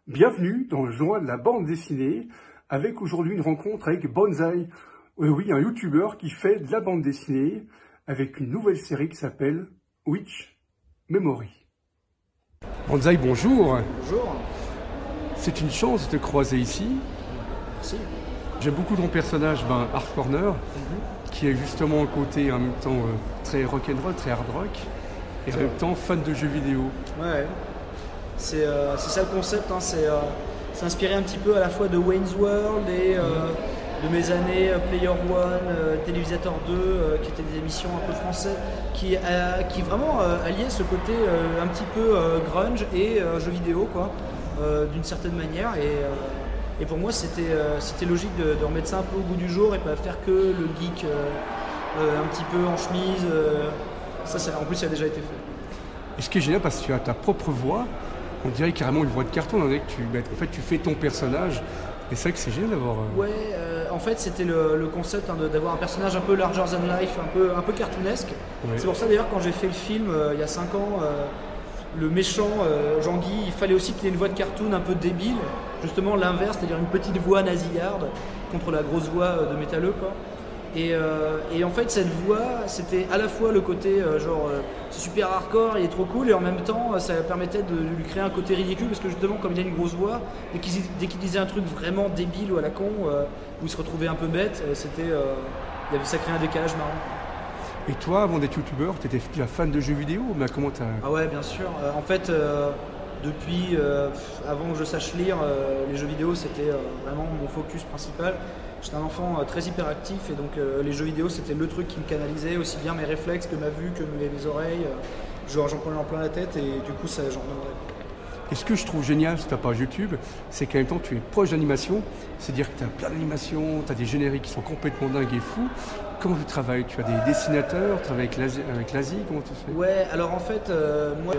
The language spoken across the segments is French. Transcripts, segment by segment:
Bienvenue dans le journal de la bande dessinée, avec aujourd'hui une rencontre avec Bonsaï, oui, un youtubeur qui fait de la bande dessinée, avec une nouvelle série qui s'appelle Witch Memory. Bonsaï, bonjour. Bonjour. C'est une chance de te croiser ici. Merci. J'aime beaucoup ton personnage, Hard Corner, qui est justement un côté en même temps très rock'n'roll, très hard rock, et en même temps fan de jeux vidéo. Ouais. C'est ça le concept, hein. C'est inspiré un petit peu à la fois de Wayne's World et de mes années Player One, Télévisateur 2, qui étaient des émissions un peu françaises, qui vraiment alliaient ce côté un petit peu grunge et jeux vidéo, quoi, d'une certaine manière. Et pour moi, c'était logique de remettre ça un peu au goût du jour et pas faire que le geek un petit peu en chemise. En plus, ça a déjà été fait. Et ce qui est génial, parce que tu as ta propre voix, on dirait carrément une voix de carton, on dirait que tu fais ton personnage, et c'est vrai que c'est génial d'avoir... Ouais, en fait c'était le concept, hein, d'avoir un personnage un peu larger than life, un peu cartoonesque. Ouais. C'est pour ça d'ailleurs quand j'ai fait le film il y a 5 ans, le méchant Jean-Guy, il fallait aussi qu'il ait une voix de cartoon un peu débile, justement l'inverse, c'est-à-dire une petite voix nasillarde contre la grosse voix de métalleux, quoi. Et en fait cette voix, c'était à la fois le côté c'est super hardcore, il est trop cool, et en même temps ça permettait de lui créer un côté ridicule, parce que justement comme il a une grosse voix, dès qu'il disait un truc vraiment débile ou à la con, où il se retrouvait un peu bête, ça créait un décalage marrant. Et toi, avant d'être youtubeur, tu étais fan de jeux vidéo, mais comment t'as... Ah ouais, bien sûr. En fait, depuis avant que je sache lire, les jeux vidéo c'était vraiment mon focus principal. J'étais un enfant très hyperactif, et donc les jeux vidéo c'était le truc qui me canalisait, aussi bien mes réflexes que ma vue, que mes oreilles. J'en prenais en plein la tête, et du coup j'en reviendrai. Et ce que je trouve génial sur ta page YouTube, c'est qu'en même temps tu es proche d'animation, c'est-à-dire que tu as plein d'animations, tu as des génériques qui sont complètement dingues et fous. Comment tu travailles? Tu as des dessinateurs, tu travailles avec l'Asie, comment tu fais? Ouais, alors en fait, moi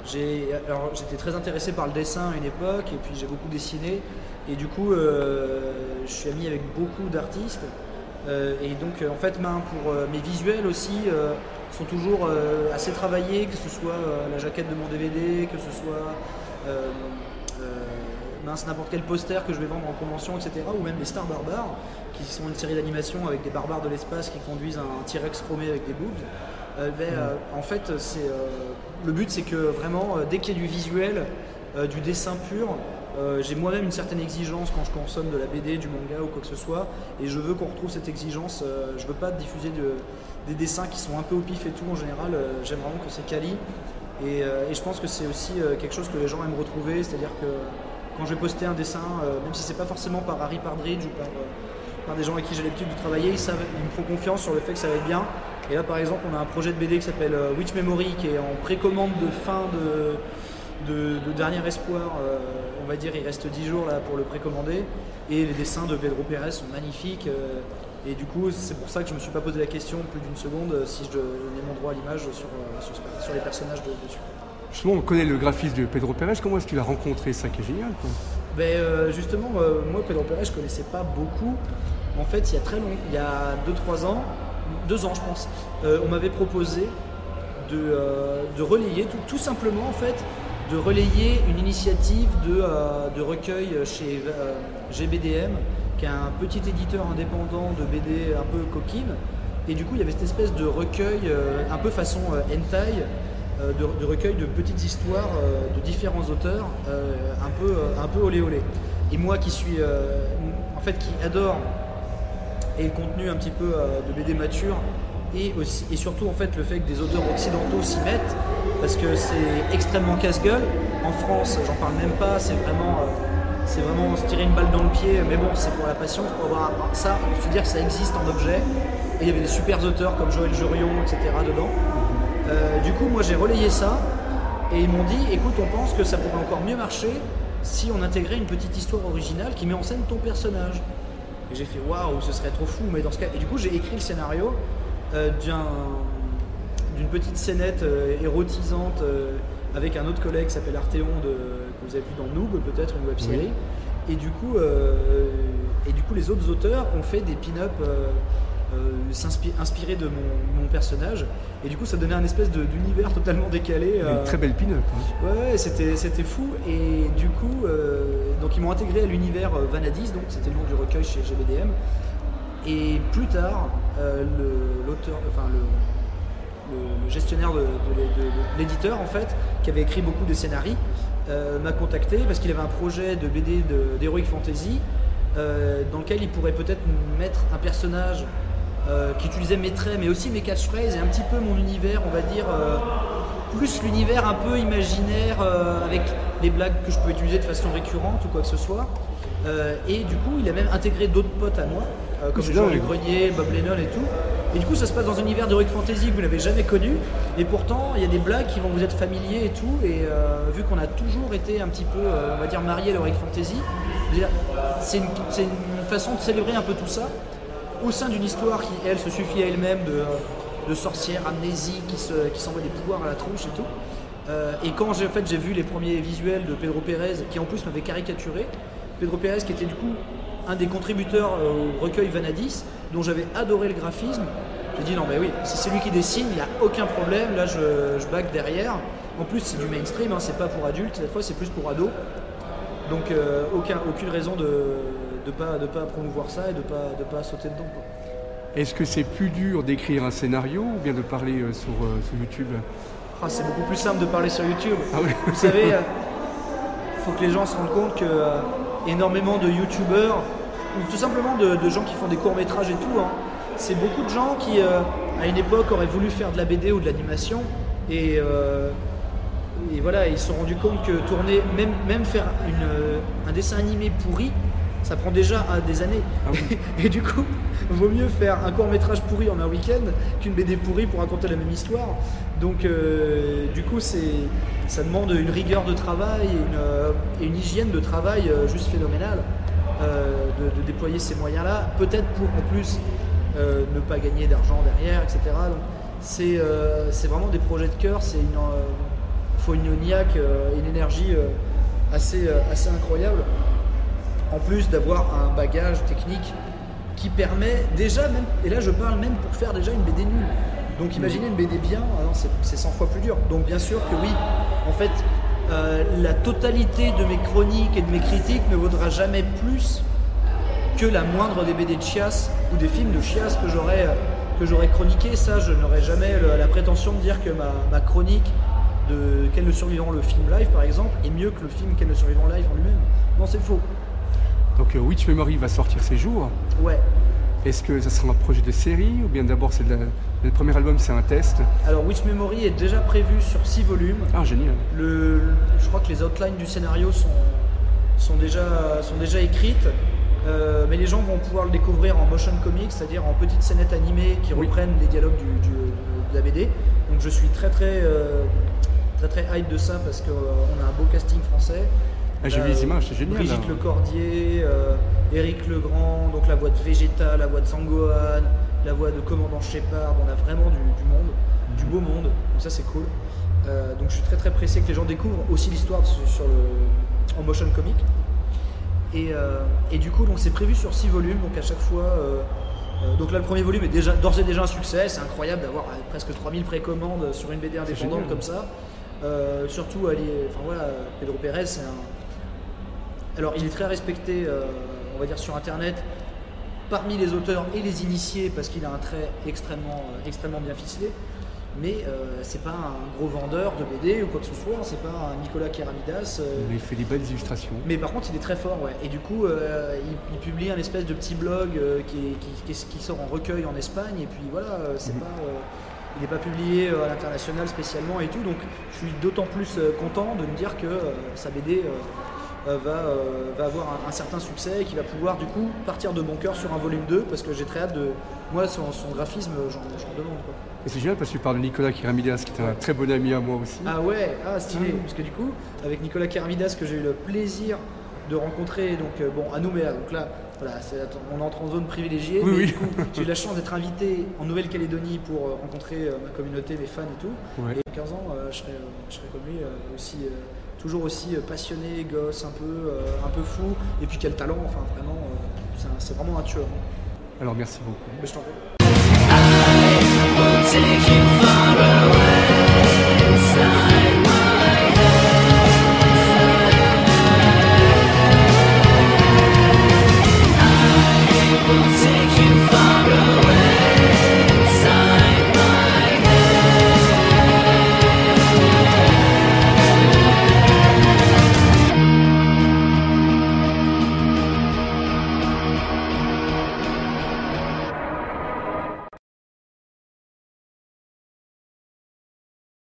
j'étais très intéressé par le dessin à une époque, et puis j'ai beaucoup dessiné, et du coup je suis ami avec beaucoup d'artistes, et donc en fait pour mes visuels aussi sont toujours assez travaillés, que ce soit la jaquette de mon DVD, que ce soit n'importe quel poster que je vais vendre en convention, etc., ou même les Stars Barbares, qui sont une série d'animation avec des barbares de l'espace qui conduisent un T-Rex chromé avec des boobs. En fait, le but c'est que vraiment, dès qu'il y a du visuel, du dessin pur, j'ai moi-même une certaine exigence quand je consomme de la BD, du manga ou quoi que ce soit, et je veux qu'on retrouve cette exigence. Je veux pas diffuser des dessins qui sont un peu au pif et tout. En général, j'aime vraiment quand c'est quali, et je pense que c'est aussi quelque chose que les gens aiment retrouver, c'est-à-dire que quand je vais poster un dessin, même si c'est pas forcément par Harry Partridge ou par des gens avec qui j'ai l'habitude de travailler, ils me font confiance sur le fait que ça va être bien. Et là par exemple on a un projet de BD qui s'appelle Witch Memory, qui est en précommande de fin de dernier espoir, on va dire. Il reste 10 jours là pour le précommander, et les dessins de Pedro Pérez sont magnifiques, et du coup c'est pour ça que je me suis pas posé la question plus d'une seconde si je donnais mon droit à l'image sur les personnages dessus. Justement, on connaît le graphiste de Pedro Pérez, comment est-ce que tu l'as rencontré? Ça qui est génial, quoi. Justement, moi Pedro Pérez je connaissais pas beaucoup. En fait il y a très longtemps, il y a 2-3 ans, 2 ans je pense, on m'avait proposé de relayer, tout simplement en fait, de relayer une initiative de recueil chez GBDM, qui est un petit éditeur indépendant de BD un peu coquine, et du coup il y avait cette espèce de recueil un peu façon hentai, de recueil de petites histoires de différents auteurs, un peu olé olé. Et moi qui suis qui adore et le contenu un petit peu de BD mature, et surtout en fait le fait que des auteurs occidentaux s'y mettent, parce que c'est extrêmement casse-gueule. En France, j'en parle même pas, c'est vraiment se tirer une balle dans le pied, mais bon, c'est pour la passion, pour avoir ça, il faut dire que ça existe en objet, et il y avait des super auteurs comme Joël Jurion, etc. dedans. Du coup moi j'ai relayé ça, et ils m'ont dit écoute, on pense que ça pourrait encore mieux marcher si on intégrait une petite histoire originale qui met en scène ton personnage. Et j'ai fait waouh, ce serait trop fou, mais dans ce cas. Et du coup, j'ai écrit le scénario d'une petite scénette érotisante avec un autre collègue qui s'appelle Arthéon, que vous avez vu dans Noob, peut-être une web série. Oui. Et du coup, les autres auteurs ont fait des pin-up inspirés de mon personnage. Et du coup, ça donnait un espèce d'univers totalement décalé. Une très belle pin-up. Hein. Ouais, c'était fou. Et du coup, donc ils m'ont intégré à l'univers Vanadis, donc c'était le nom du recueil chez GBDM. Et plus tard, l'auteur, enfin le gestionnaire de l'éditeur en fait, qui avait écrit beaucoup de scénarios, m'a contacté parce qu'il avait un projet de BD d'Heroic Fantasy dans lequel il pourrait peut-être mettre un personnage qui utilisait mes traits mais aussi mes catchphrases et un petit peu mon univers, on va dire, plus l'univers un peu imaginaire avec les blagues que je peux utiliser de façon récurrente ou quoi que ce soit. Et du coup, il a même intégré d'autres potes à moi, comme Jean-Luc Grenier, Bob Lennon et tout. Et du coup, ça se passe dans un univers d'Heroic Fantasy que vous n'avez jamais connu. Et pourtant, il y a des blagues qui vont vous être familiers et tout. Et vu qu'on a toujours été un petit peu, on va dire, mariés à l'Heroic Fantasy, c'est une façon de célébrer un peu tout ça au sein d'une histoire qui, elle, se suffit à elle-même de sorcières amnésiques qui s'envoient des pouvoirs à la tronche et tout. Et quand j'ai vu les premiers visuels de Pedro Pérez, qui en plus m'avait caricaturé, Pedro Pérez qui était du coup un des contributeurs au recueil Vanadis, dont j'avais adoré le graphisme, j'ai dit non mais oui, si c'est lui qui dessine, il n'y a aucun problème, là je back derrière. En plus c'est du mainstream, hein, c'est pas pour adultes, cette fois c'est plus pour ados. Donc aucune raison de pas promouvoir ça et de pas sauter dedans, quoi. Est-ce que c'est plus dur d'écrire un scénario ou bien de parler sur YouTube? C'est beaucoup plus simple de parler sur YouTube. Ah oui. Vous savez, faut que les gens se rendent compte que énormément de youtubeurs ou tout simplement de gens qui font des courts-métrages et tout, hein, c'est beaucoup de gens qui à une époque auraient voulu faire de la BD ou de l'animation et voilà, ils se sont rendus compte que tourner, même faire un dessin animé pourri, ça prend déjà des années. Ah oui. Et du coup, vaut mieux faire un court-métrage pourri en un week-end qu'une BD pourrie pour raconter la même histoire. Donc du coup, ça demande une rigueur de travail et une hygiène de travail juste phénoménale de déployer ces moyens-là. Peut-être pour en plus ne pas gagner d'argent derrière, etc. Donc c'est vraiment des projets de cœur. Il faut une niaque et une énergie assez incroyable. En plus d'avoir un bagage technique qui permet déjà, même, et là je parle même pour faire déjà une BD nulle. Donc imaginez une BD bien, c'est 100 fois plus dur. Donc bien sûr que oui, en fait, la totalité de mes chroniques et de mes critiques ne vaudra jamais plus que la moindre des BD de chiasse ou des films de chiasse que j'aurais chroniqué. Ça, je n'aurais jamais la prétention de dire que ma chronique de Ken le Survivant, le film live par exemple, est mieux que le film Ken le Survivant live en lui-même. Non, c'est faux. Donc Witch Memory va sortir ces jours. Ouais. Est-ce que ça sera un projet de série ou bien d'abord le premier album c'est un test? Alors Witch Memory est déjà prévu sur 6 volumes. Ah génial. Je crois que les outlines du scénario sont déjà écrites. Mais les gens vont pouvoir le découvrir en motion comics, c'est-à-dire en petites scénettes animées qui reprennent les dialogues de la BD. Donc je suis très hype de ça parce qu'on a un beau casting français. Ah, j'ai vu les images, c'est génial. Brigitte Lecordier, Éric Legrand, donc la voix de Vegeta, la voix de Sangohan, la voix de Commandant Shepard. On a vraiment du monde, du beau monde, donc ça c'est cool. Donc je suis très pressé que les gens découvrent aussi l'histoire en motion comic. Et du coup, c'est prévu sur 6 volumes, donc à chaque fois. Donc là, le premier volume est d'ores et déjà un succès. C'est incroyable d'avoir presque 3000 précommandes sur une BD indépendante comme ça. Surtout, Pedro Pérez, alors il est très respecté, on va dire, sur Internet, parmi les auteurs et les initiés, parce qu'il a un trait extrêmement bien ficelé. Mais c'est pas un gros vendeur de BD ou quoi que ce soit, c'est pas un Nicolas Keramidas. Mais il fait des belles illustrations. Mais par contre, il est très fort, ouais. Et du coup, il publie un espèce de petit blog qui sort en recueil en Espagne. Et puis voilà, il n'est pas publié à l'international spécialement et tout. Donc je suis d'autant plus content de me dire que sa BD va avoir un certain succès et qui va pouvoir du coup partir de bon cœur sur un volume 2 parce que j'ai très hâte de... Moi son graphisme j'en demande quoi. Et c'est génial parce que tu parles de Nicolas Keramidas qui était un très bon ami à moi aussi. Ah ouais, stylé, parce que du coup avec Nicolas Keramidas que j'ai eu le plaisir de rencontrer donc bon à Nouméa, donc là voilà, on entre en zone privilégiée, oui, mais oui. du coup j'ai eu la chance d'être invité en Nouvelle-Calédonie pour rencontrer ma communauté, mes fans et tout. Ouais. Et 15 ans je serai comme lui aussi toujours aussi passionné, gosse, un peu fou, et puis quel talent, enfin vraiment, c'est vraiment un tueur. Alors merci beaucoup. Mais je t'en prie. I will take you far away.